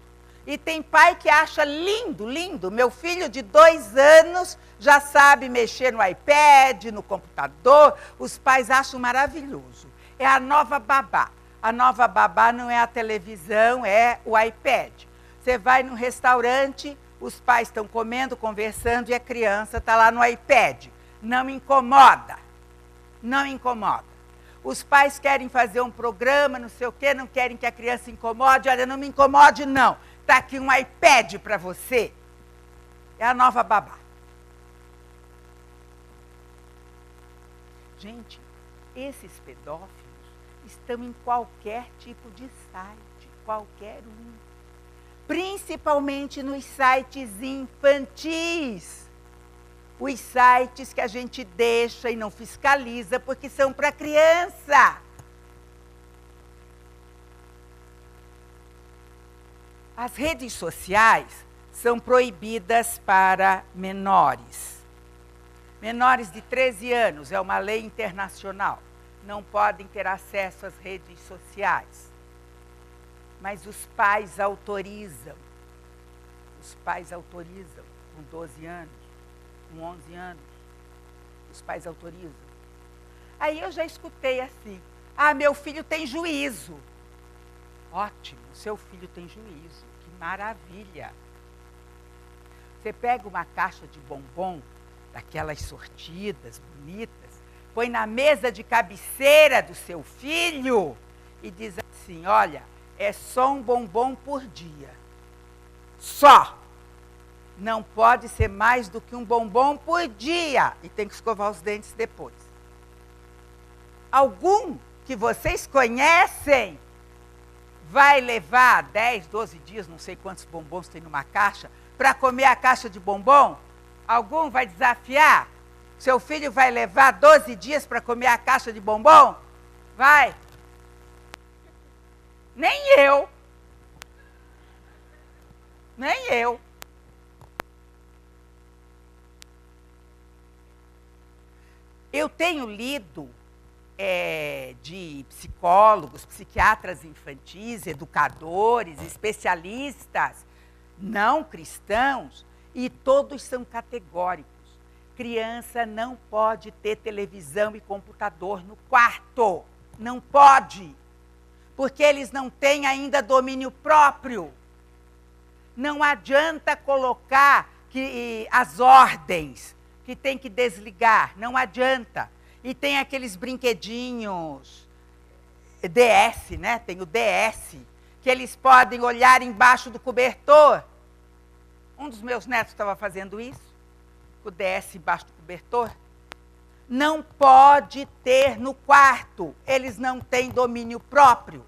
E tem pai que acha lindo, lindo. Meu filho de 2 anos já sabe mexer no iPad, no computador. Os pais acham maravilhoso. É a nova babá. A nova babá não é a televisão, é o iPad. Você vai num restaurante, os pais estão comendo, conversando e a criança está lá no iPad. Não incomoda. Não incomoda. Os pais querem fazer um programa, não sei o quê, não querem que a criança incomode. Olha, não me incomode, não. Está aqui um iPad para você. É a nova babá. Gente, esses pedófilos estão em qualquer tipo de site, qualquer um. Principalmente nos sites infantis. Os sites que a gente deixa e não fiscaliza porque são para criança. As redes sociais são proibidas para menores. Menores de 13 anos, é uma lei internacional. Não podem ter acesso às redes sociais. Mas os pais autorizam. Os pais autorizam com 12 anos, com 11 anos. Os pais autorizam. Aí eu já escutei assim: ah, meu filho tem juízo. Ótimo, seu filho tem juízo, que maravilha. Você pega uma caixa de bombom, daquelas sortidas, bonitas, põe na mesa de cabeceira do seu filho e diz assim: olha, é só um bombom por dia. Só. Não pode ser mais do que um bombom por dia. E tem que escovar os dentes depois. Algum que vocês conhecem vai levar 10, 12 dias, não sei quantos bombons tem numa caixa, para comer a caixa de bombom? Algum vai desafiar? Seu filho vai levar 12 dias para comer a caixa de bombom? Vai. Nem eu. Nem eu. Eu tenho lido de psicólogos, psiquiatras infantis, educadores, especialistas, não cristãos, e todos são categóricos. Criança não pode ter televisão e computador no quarto. Não pode. Porque eles não têm ainda domínio próprio. Não adianta colocar as ordens que tem que desligar. Não adianta. E tem aqueles brinquedinhos DS, né? Tem o DS, que eles podem olhar embaixo do cobertor. Um dos meus netos estava fazendo isso, com o DS embaixo do cobertor. Não pode ter no quarto. Eles não têm domínio próprio.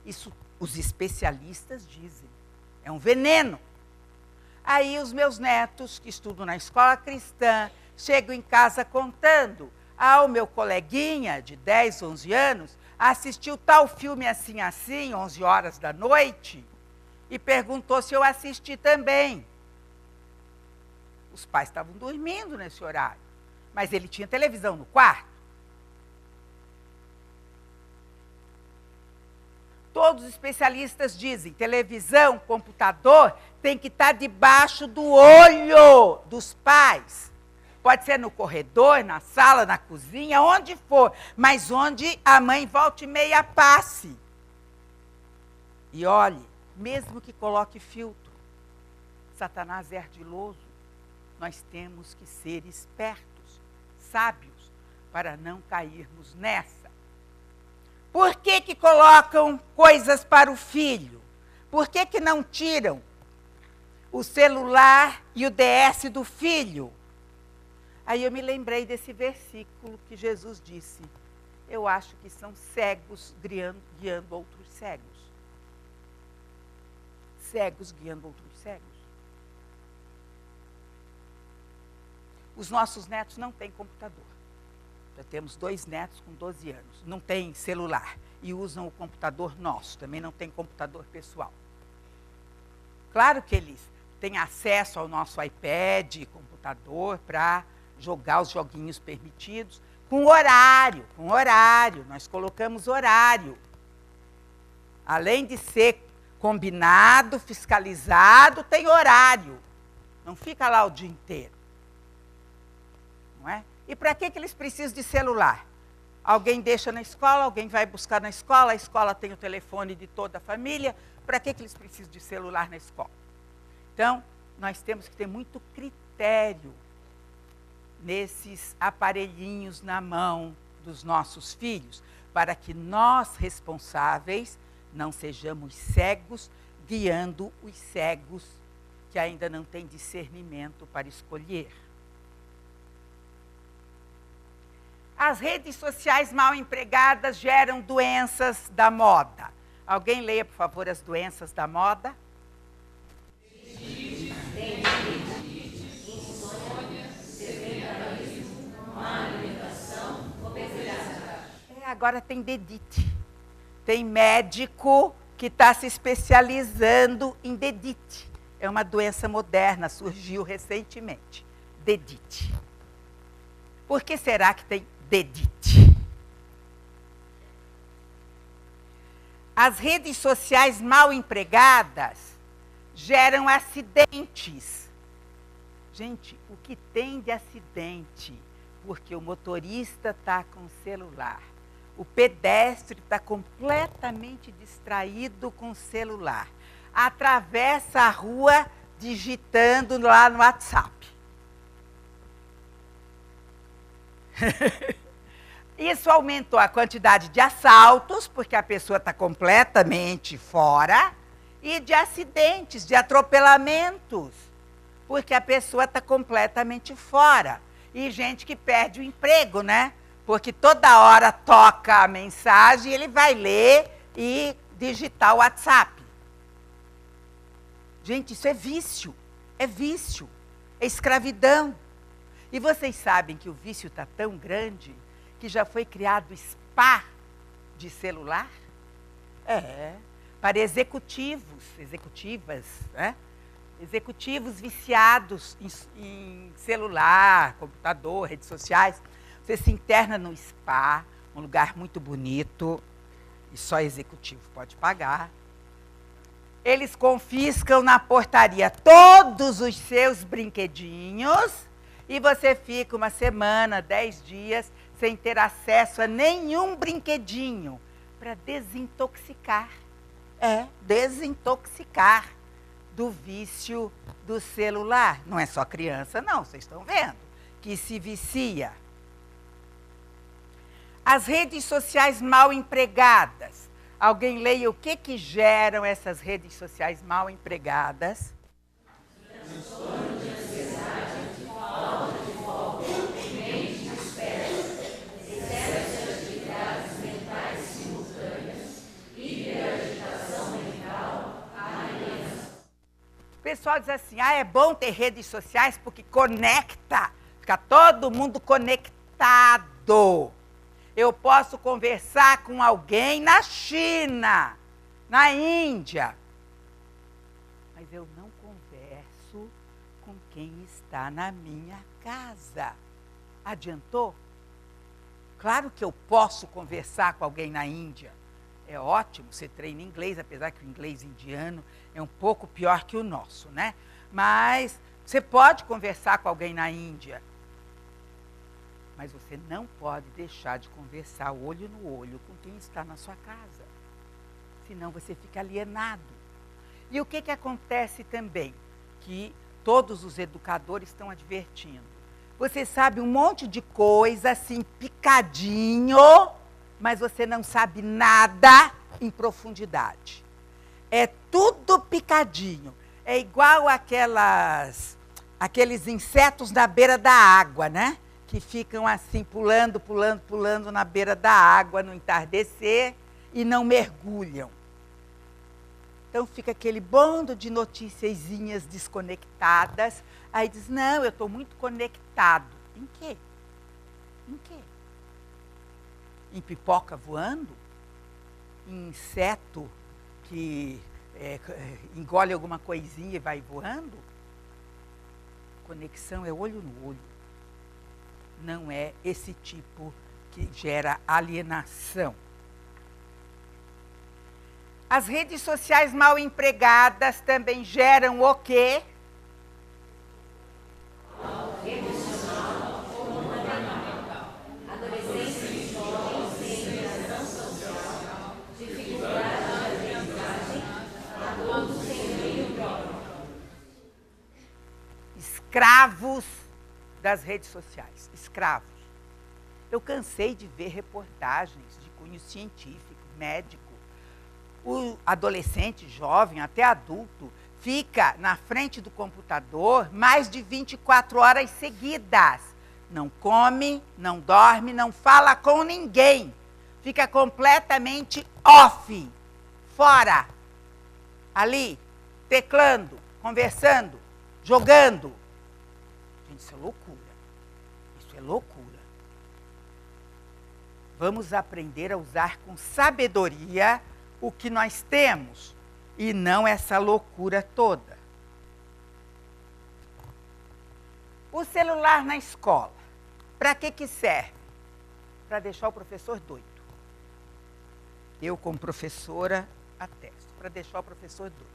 Isso os especialistas dizem. É um veneno. Aí os meus netos, que estudam na escola cristã, chegam em casa contando: ah, o meu coleguinha de 10, 11 anos assistiu tal filme assim, assim, 11 horas da noite, e perguntou se eu assisti também. Os pais estavam dormindo nesse horário, mas ele tinha televisão no quarto. Todos os especialistas dizem: televisão, computador, tem que estar debaixo do olho dos pais. Pode ser no corredor, na sala, na cozinha, onde for, mas onde a mãe volta e meia passe. E olhe, mesmo que coloque filtro, Satanás é ardiloso. Nós temos que ser espertos, sábios, para não cairmos nessa. Por que que colocam coisas para o filho? Por que que não tiram o celular e o DS do filho? Aí eu me lembrei desse versículo que Jesus disse: eu acho que são cegos guiando outros cegos. Cegos guiando outros cegos. Os nossos netos não têm computador. Já temos 2 netos com 12 anos. Não têm celular. E usam o computador nosso. Também não tem computador pessoal. Claro que eles têm acesso ao nosso iPad, computador, para jogar os joguinhos permitidos. Com horário. Nós colocamos horário. Além de ser combinado, fiscalizado, tem horário. Não fica lá o dia inteiro. Não é? E para que eles precisam de celular? Alguém deixa na escola, alguém vai buscar na escola, a escola tem o telefone de toda a família. Para que eles precisam de celular na escola? Então, nós temos que ter muito critério nesses aparelhinhos na mão dos nossos filhos, para que nós, responsáveis, não sejamos cegos, guiando os cegos que ainda não têm discernimento para escolher. As redes sociais mal empregadas geram doenças da moda. Alguém leia, por favor, as doenças da moda? Agora tem dedite. Tem médico que está se especializando em dedite. É uma doença moderna, surgiu recentemente. Dedite. Por que será que tem dedite? As redes sociais mal empregadas geram acidentes. Gente, o que tem de acidente? Porque o motorista está com o celular. O pedestre está completamente distraído com o celular. Atravessa a rua digitando lá no WhatsApp. Isso aumentou a quantidade de assaltos, porque a pessoa está completamente fora, e de acidentes, de atropelamentos, porque a pessoa está completamente fora. E gente que perde o emprego, né? Porque toda hora toca a mensagem, ele vai ler e digitar o WhatsApp. Gente, isso é vício, é escravidão. E vocês sabem que o vício está tão grande que já foi criado spa de celular? Para executivas, né? Executivos viciados em celular, computador, redes sociais. Você se interna no spa, um lugar muito bonito, e só executivo pode pagar. Eles confiscam na portaria todos os seus brinquedinhos e você fica 1 semana, 10 dias, sem ter acesso a nenhum brinquedinho, para desintoxicar. Desintoxicar do vício do celular. Não é só criança, não, vocês estão vendo, que se vicia. As redes sociais mal empregadas. Alguém leia o que geram essas redes sociais mal empregadas? Transtorno de ansiedade, falta de foco, mente dispersa, excesso de atividades mentais simultâneas, hiperagitação mental, alienação. O pessoal diz assim, é bom ter redes sociais porque conecta, fica todo mundo conectado. Eu posso conversar com alguém na China, na Índia. Mas eu não converso com quem está na minha casa. Adiantou? Claro que eu posso conversar com alguém na Índia. É ótimo, você treina inglês, apesar que o inglês indiano é um pouco pior que o nosso, né? Mas você pode conversar com alguém na Índia. Mas você não pode deixar de conversar olho no olho com quem está na sua casa. Senão você fica alienado. E o que acontece também? Que todos os educadores estão advertindo. Você sabe um monte de coisa assim, picadinho, mas você não sabe nada em profundidade. É tudo picadinho. É igual aqueles insetos na beira da água, né? Que ficam assim, pulando na beira da água no entardecer e não mergulham. Então fica aquele bando de noticiazinhas desconectadas. Aí diz, não, eu estou muito conectado. Em quê? Em quê? Em pipoca voando? Em inseto que engole alguma coisinha e vai voando? Conexão é olho no olho. Não é esse tipo que gera alienação. As redes sociais mal empregadas também geram o quê? Adolescentes, jovens, sem interação social, dificuldade de aprendizagem, adultos sem meio próprio. Escravos das redes sociais. Escravos. Eu cansei de ver reportagens de cunho científico, médico. O adolescente, jovem, até adulto, fica na frente do computador mais de 24 horas seguidas. Não come, não dorme, não fala com ninguém. Fica completamente off, fora. Ali, teclando, conversando, jogando. Gente, isso é loucura. Isso é loucura. Vamos aprender a usar com sabedoria o que nós temos, e não essa loucura toda. O celular na escola, para que serve? Para deixar o professor doido. Eu, como professora, atesto, para deixar o professor doido.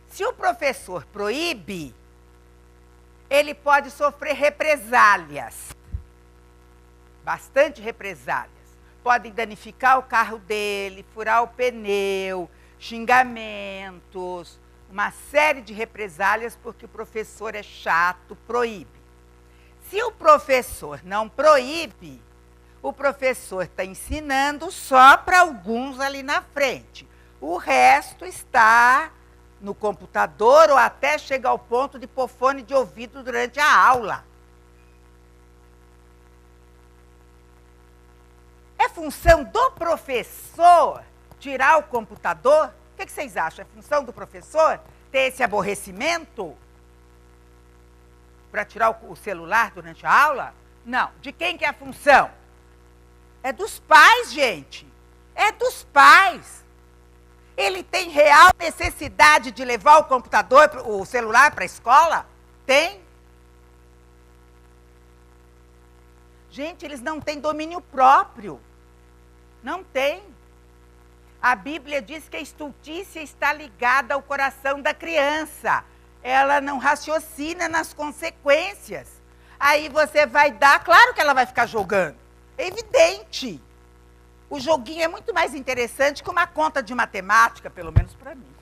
Se o professor proíbe, ele pode sofrer represálias, bastante represálias. Podem danificar o carro dele, furar o pneu, xingamentos, uma série de represálias porque o professor é chato, proíbe. Se o professor não proíbe, o professor está ensinando só para alguns ali na frente. O resto está no computador ou até chega ao ponto de pôr fone de ouvido durante a aula. É função do professor tirar o computador? O que vocês acham? É função do professor ter esse aborrecimento para tirar o celular durante a aula? Não. De quem que é a função? É dos pais, gente. É dos pais. Ele tem real necessidade de levar o computador, o celular para a escola? Tem. Gente, eles não têm domínio próprio. Não tem. A Bíblia diz que a estultícia está ligada ao coração da criança. Ela não raciocina nas consequências. Aí você vai dar, claro que ela vai ficar jogando. É evidente. O joguinho é muito mais interessante que uma conta de matemática, pelo menos para mim.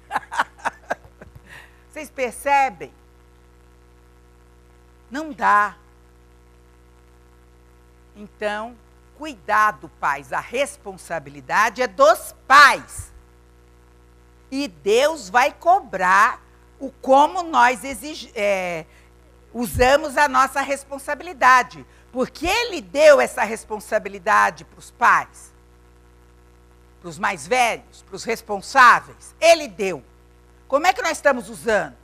Vocês percebem? Não dá. Então, cuidado, pais. A responsabilidade é dos pais. E Deus vai cobrar o como nós usamos a nossa responsabilidade. Porque Ele deu essa responsabilidade para os pais, para os mais velhos, para os responsáveis. Ele deu. Como é que nós estamos usando?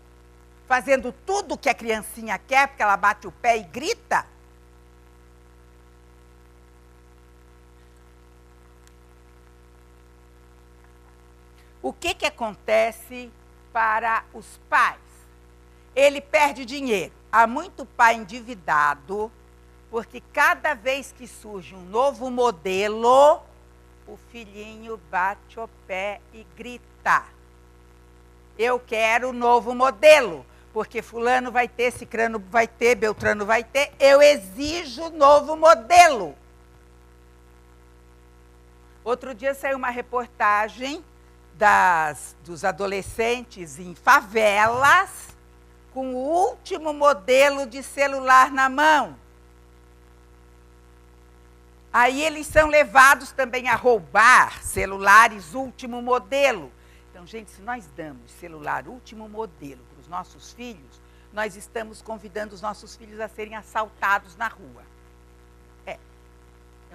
Fazendo tudo o que a criancinha quer, porque ela bate o pé e grita? O que acontece para os pais? Ele perde dinheiro. Há muito pai endividado, porque cada vez que surge um novo modelo, o filhinho bate o pé e grita. Eu quero o novo modelo, porque fulano vai ter, cicrano vai ter, beltrano vai ter, eu exijo novo modelo. Outro dia saiu uma reportagem dos adolescentes em favelas com o último modelo de celular na mão. Aí eles são levados também a roubar celulares último modelo. Então, gente, se nós damos celular último modelo para os nossos filhos, nós estamos convidando os nossos filhos a serem assaltados na rua. É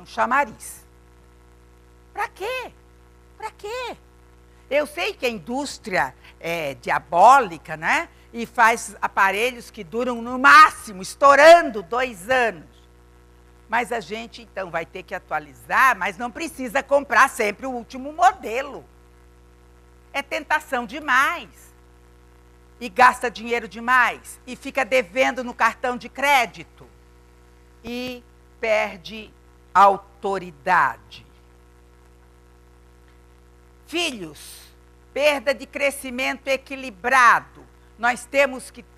um chamariz. Para quê? Para quê? Eu sei que a indústria é diabólica, né? E faz aparelhos que duram no máximo, estourando 2 anos. Mas a gente, então, vai ter que atualizar, mas não precisa comprar sempre o último modelo. É tentação demais. E gasta dinheiro demais. E fica devendo no cartão de crédito. E perde autoridade. Filhos, perda de crescimento equilibrado.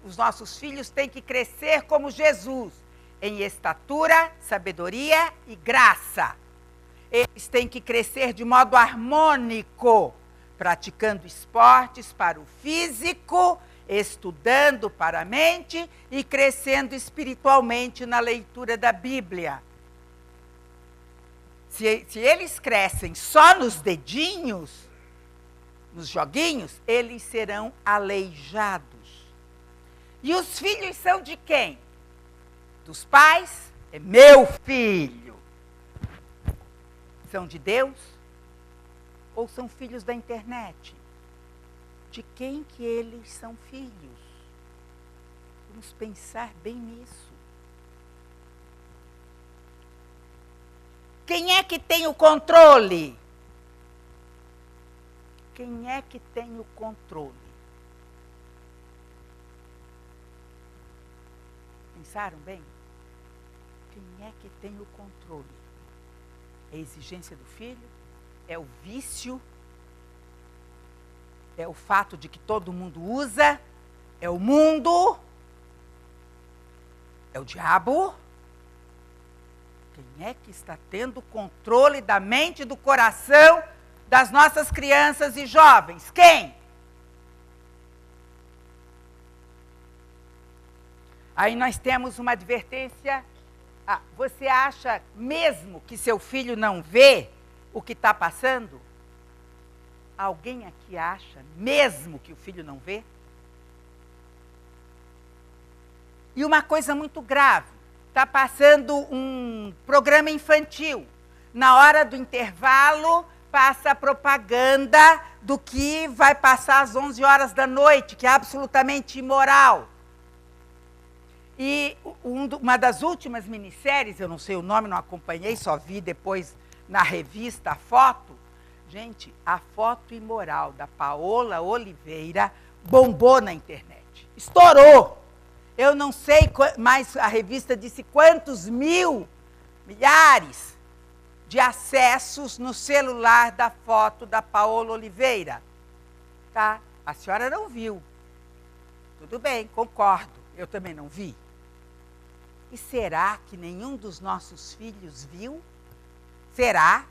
Os nossos filhos têm que crescer como Jesus, em estatura, sabedoria e graça. Eles têm que crescer de modo harmônico, praticando esportes para o físico, estudando para a mente e crescendo espiritualmente na leitura da Bíblia. Se eles crescem só nos dedinhos, nos joguinhos, eles serão aleijados. E os filhos são de quem? Dos pais? É meu filho. São de Deus? Ou são filhos da internet? De quem que eles são filhos? Vamos pensar bem nisso. Quem é que tem o controle? Quem é que tem o controle? Pensaram bem? Quem é que tem o controle? É a exigência do filho? É o vício? É o fato de que todo mundo usa? É o mundo? É o diabo? Quem é que está tendo controle da mente e do coração das nossas crianças e jovens? Quem? Aí nós temos uma advertência. Você acha mesmo que seu filho não vê o que está passando? Alguém aqui acha mesmo que o filho não vê? E uma coisa muito grave. Está passando um programa infantil. Na hora do intervalo, passa a propaganda do que vai passar às 11 horas da noite, que é absolutamente imoral. E uma das últimas minisséries, eu não sei o nome, não acompanhei, só vi depois na revista a foto. Gente, a foto imoral da Paola Oliveira bombou na internet. Estourou! Eu não sei, mas a revista disse quantos milhares de acessos no celular da foto da Paola Oliveira. Tá? A senhora não viu. Tudo bem, concordo. Eu também não vi. E será que nenhum dos nossos filhos viu? Será?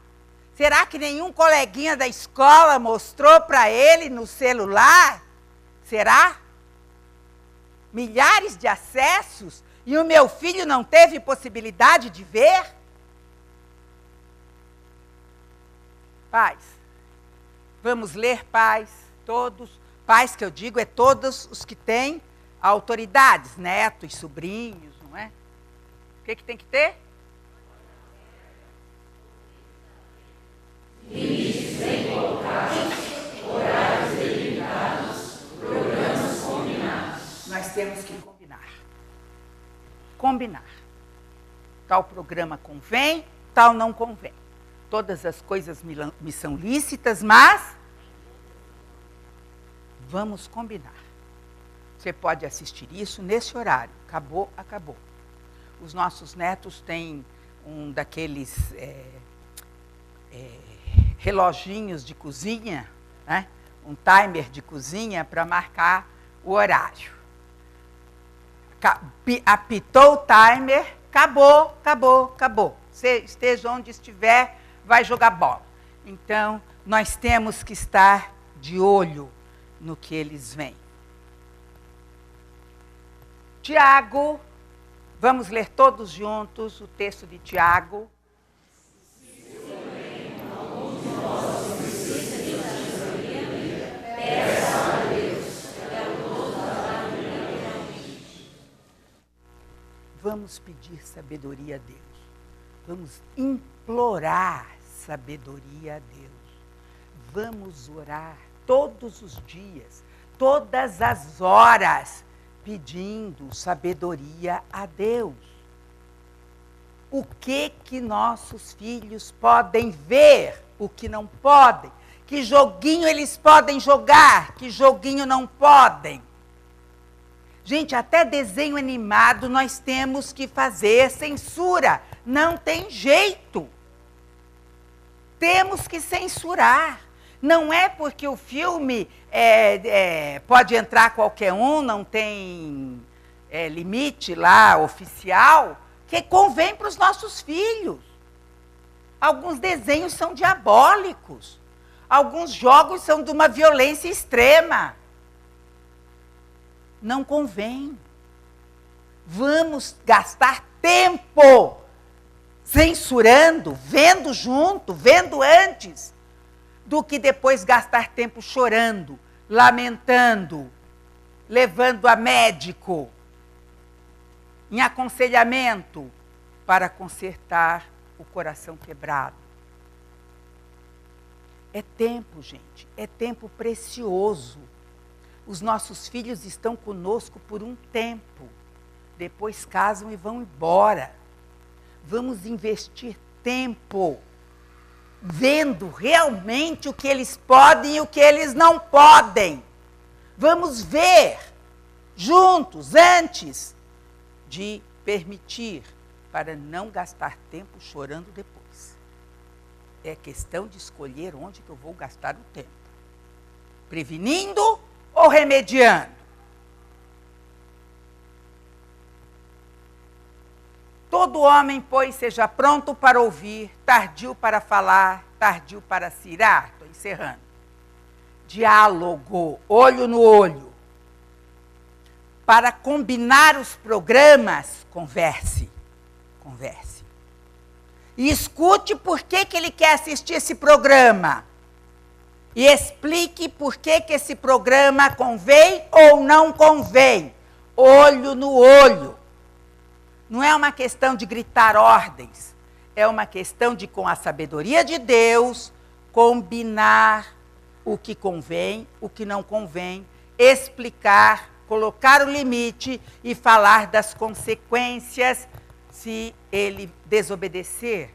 Será que nenhum coleguinha da escola mostrou para ele no celular? Será? Milhares de acessos e o meu filho não teve possibilidade de ver? Pais, vamos ler pais, todos, pais que eu digo é todos os que têm autoridades, netos, sobrinhos, não é? O que tem que ter? Limites bem colocados, horários delimitados, programas combinados. Nós temos que combinar. Combinar. Tal programa convém, tal não convém. Todas as coisas me são lícitas, mas vamos combinar. Você pode assistir isso nesse horário. Acabou, acabou. Os nossos netos têm um daqueles reloginhos de cozinha, né? Um timer de cozinha para marcar o horário. Apitou o timer, acabou, acabou, acabou. Você esteja onde estiver, vai jogar bola. Então, nós temos que estar de olho no que eles veem. Tiago, vamos ler todos juntos o texto de Tiago. Vamos pedir sabedoria a Deus. Vamos implorar sabedoria a Deus. Vamos orar todos os dias, todas as horas, pedindo sabedoria a Deus. O que nossos filhos podem ver, o que não podem? Que joguinho eles podem jogar, que joguinho não podem? Gente, até desenho animado nós temos que fazer censura. Não tem jeito. Temos que censurar. Não é porque o filme pode entrar qualquer um, não tem limite lá oficial, que convém para os nossos filhos. Alguns desenhos são diabólicos. Alguns jogos são de uma violência extrema. Não convém. Vamos gastar tempo censurando, vendo junto, vendo antes, do que depois gastar tempo chorando, lamentando, levando a médico, em aconselhamento, para consertar o coração quebrado. É tempo, gente, é tempo precioso. Os nossos filhos estão conosco por um tempo, depois casam e vão embora. Vamos investir tempo vendo realmente o que eles podem e o que eles não podem. Vamos ver juntos antes de permitir, para não gastar tempo chorando depois. É questão de escolher onde que eu vou gastar o tempo. Prevenindo ou remediando? Todo homem, pois, seja pronto para ouvir, tardio para falar, tardio para se irar. Estou encerrando. Diálogo, olho no olho. Para combinar os programas, converse. Converse. E escute por que ele quer assistir esse programa. E explique por que esse programa convém ou não convém. Olho no olho. Não é uma questão de gritar ordens. É uma questão de, com a sabedoria de Deus, combinar o que convém, o que não convém, explicar, colocar o limite e falar das consequências se ele desobedecer.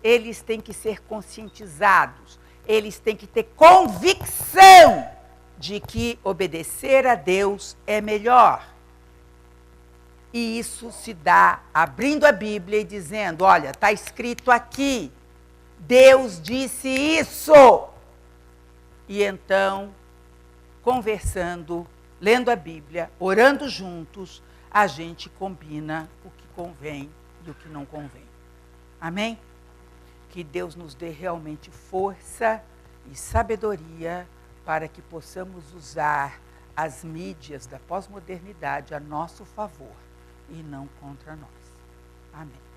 Eles têm que ser conscientizados. Eles têm que ter convicção de que obedecer a Deus é melhor. E isso se dá abrindo a Bíblia e dizendo, olha, está escrito aqui, Deus disse isso. E então, conversando, lendo a Bíblia, orando juntos, a gente combina o que convém e o que não convém. Amém? Que Deus nos dê realmente força e sabedoria para que possamos usar as mídias da pós-modernidade a nosso favor e não contra nós. Amém.